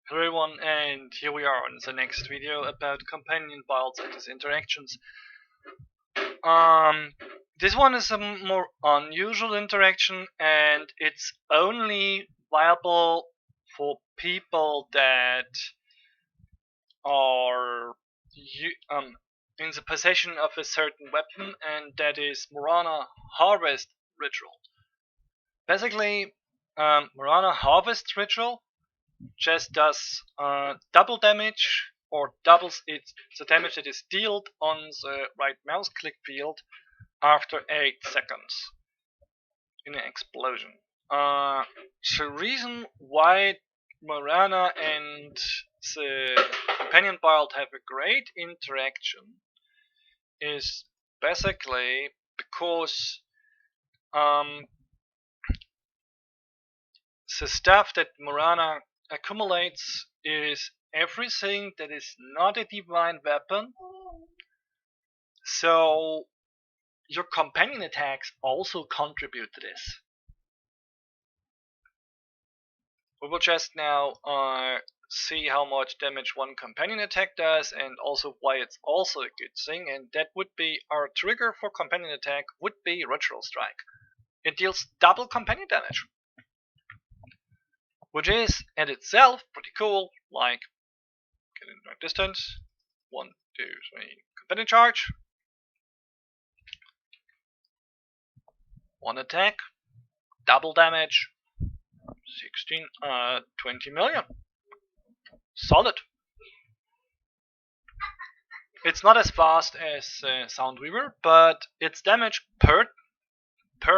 Hello everyone, and here we are on the next video about companion builds and its interactions. Um, this one is a more unusual interaction, and it's only viable for people that are in the possession of a certain weapon, and that is Morana Harvest Ritual. Basically, Morana Harvest Ritual just does double damage, or doubles the damage that is dealt on the right mouse click field after 8 seconds in an explosion. The reason why Morana and the companion build have a great interaction is basically because the stuff that Morana accumulates is everything that is not a divine weapon. So your companion attacks also contribute to this. We will just now see how much damage one companion attack does, and also why it's also a good thing, and that would be our trigger for companion attack would be Ritual Strike. It deals double companion damage, which is in itself pretty cool. Like, get in right distance, 1, 2, 3, companion charge, 1 attack, double damage, 20 million. Solid. It's not as fast as Soundweaver, but its damage per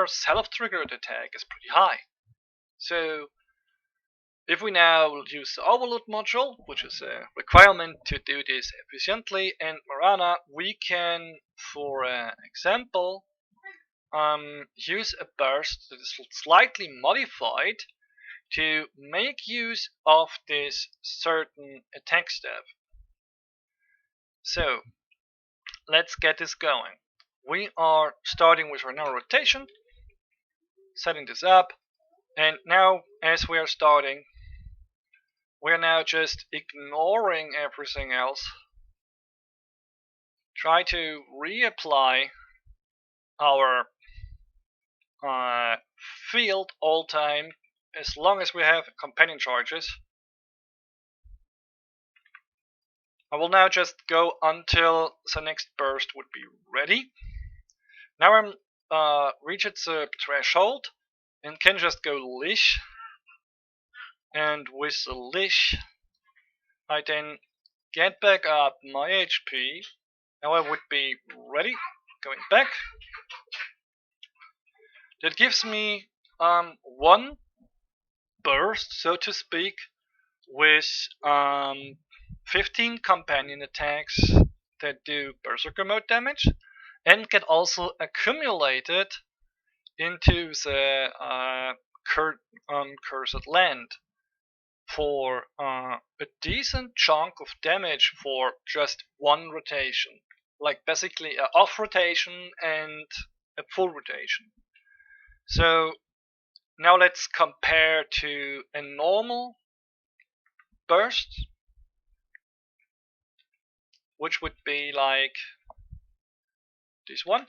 self-triggered attack is pretty high. So if we now use the Overload module, which is a requirement to do this efficiently, and Morana, we can, for example, use a burst that is slightly modified to make use of this certain attack step. So let's get this going. We are starting with our now rotation, setting this up, and now as we are starting, we are now just ignoring everything else. Try to reapply our field all time as long as we have companion charges. I will now just go until the next burst would be ready. Now I'm reached the threshold and can just go leash, and with the leash I then get back up my HP. Now I would be ready, going back. That gives me one burst, so to speak, with 15 companion attacks that do berserker mode damage, and get also accumulated into the cursed land for a decent chunk of damage for just one rotation, like basically an off rotation and a full rotation. So now let's compare to a normal burst, which would be like this one.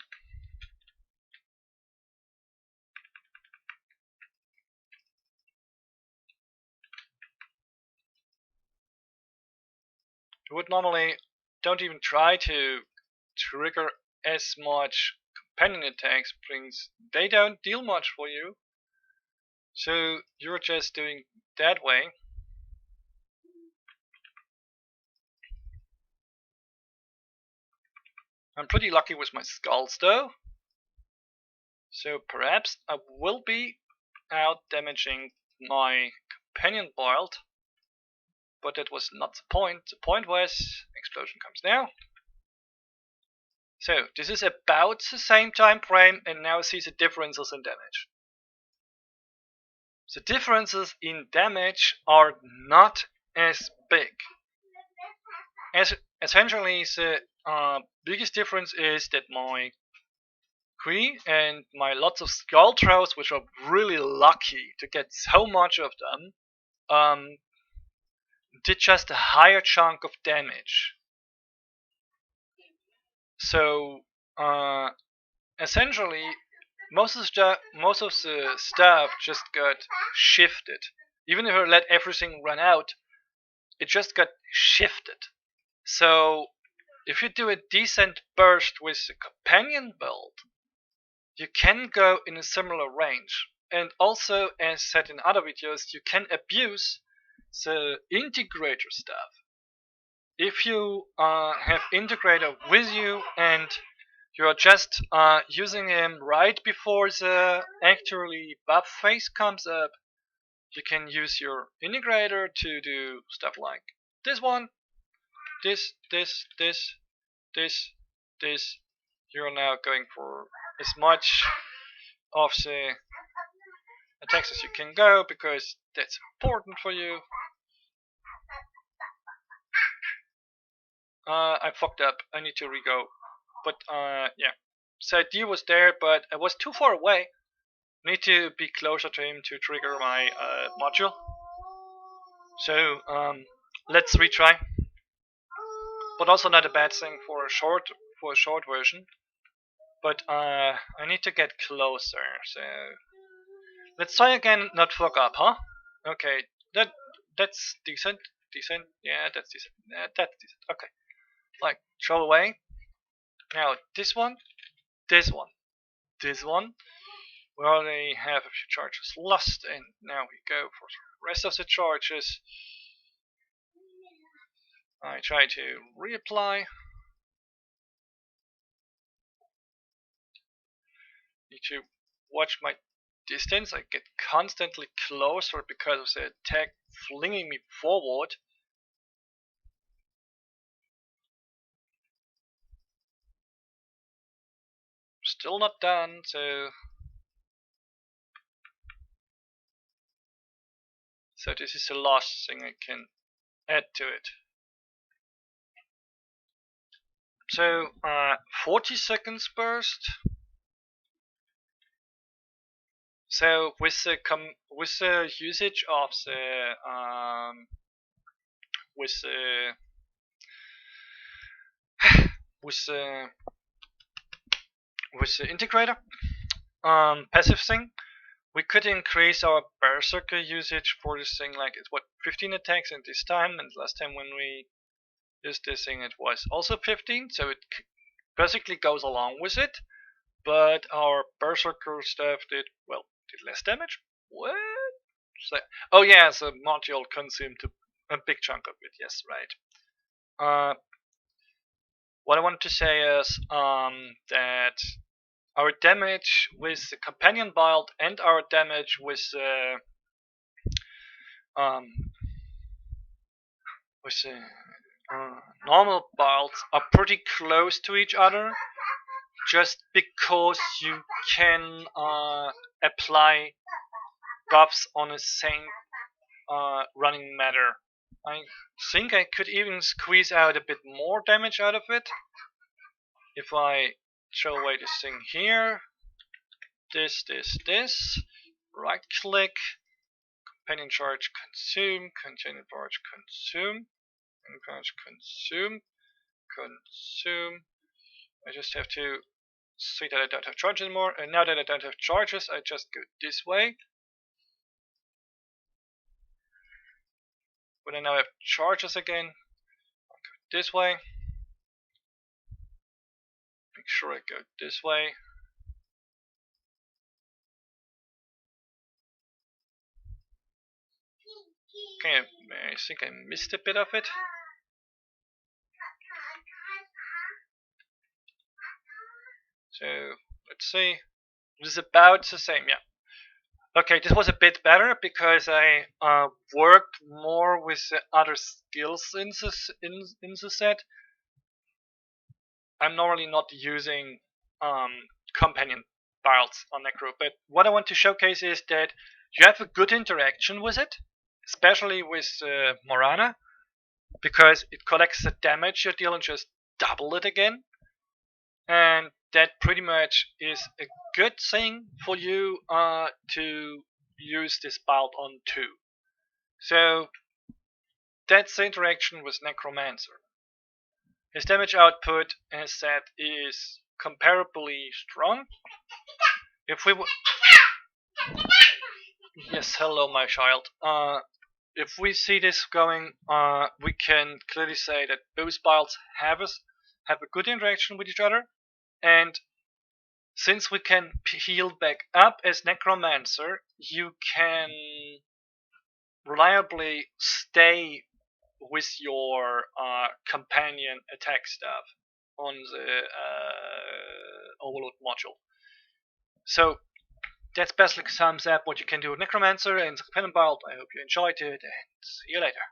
You would normally don't even try to trigger as much companion attacks, brings they don't deal much for you, so you're just doing that way. I'm pretty lucky with my skulls though, so perhaps I will be out damaging my companion build, but that was not the point. The point was explosion comes now. So this is about the same time frame, and now see the differences in damage. The differences in damage are not as big. Essentially, the biggest difference is that my Kree and my lots of skull throws, which are really lucky to get so much of them, did just a higher chunk of damage. So essentially, most of the stuff just got shifted. Even if I let everything run out, it just got shifted. So if you do a decent burst with the companion build, you can go in a similar range. And also, as said in other videos, you can abuse the integrator stuff. If you have integrator with you and you're just using him right before the actually buff phase comes up, you can use your integrator to do stuff like this one, this, this. You're now going for as much of the attacks as you can go because that's important for you. I fucked up. I need to re-go. But yeah. The idea was there, but I was too far away. Need to be closer to him to trigger my module. So let's retry. But also not a bad thing for a short version. But I need to get closer. So let's try again. Not fuck up, huh? Okay, that's decent. Decent. Yeah, that's decent. Yeah, that's decent. Okay. Like throw away. Now this one, this one, this one. We already have a few charges lost, and now we go for the rest of the charges. I try to reapply. Need to watch my distance. I get constantly closer because of the attack flinging me forward. Still not done, so this is the last thing I can add to it. So 40 seconds burst. So with the usage of the with the integrator passive thing, we could increase our berserker usage for this thing. Like it's what 15 attacks in this time, and last time when we used this thing it was also 15. So it basically goes along with it. But our berserker stuff did less damage. What? So, oh yeah, the module consumed a big chunk of it. Yes, right. What I want to say is that our damage with the companion build and our damage with the normal builds are pretty close to each other, just because you can apply buffs on the same running matter. I think I could even squeeze out a bit more damage out of it if I throw away this thing here. This. Right click. Companion charge consume. Companion charge consume. Consume. I just have to see that I don't have charges anymore. And now that I don't have charges, I just go this way. When I now have charges again, I'll go this way. Make sure I go this way. Okay, I think I missed a bit of it. So let's see. It is about the same, yeah. Okay, this was a bit better because I worked more with the other skills in the set. I'm normally not using companion builds on Necro, but what I want to showcase is that you have a good interaction with it, especially with Morana, because it collects the damage you deal and just double it again. And that pretty much is a good thing for you to use this build on too. So that's the interaction with Necromancer. His damage output, as said, is comparably strong. If we yes, hello, my child. If we see this going, we can clearly say that both builds have a good interaction with each other, and since we can heal back up as Necromancer, you can reliably stay with your companion attack stuff on the Overload module. So that's basically sums up what you can do with Necromancer and the companion build. I hope you enjoyed it, and see you later.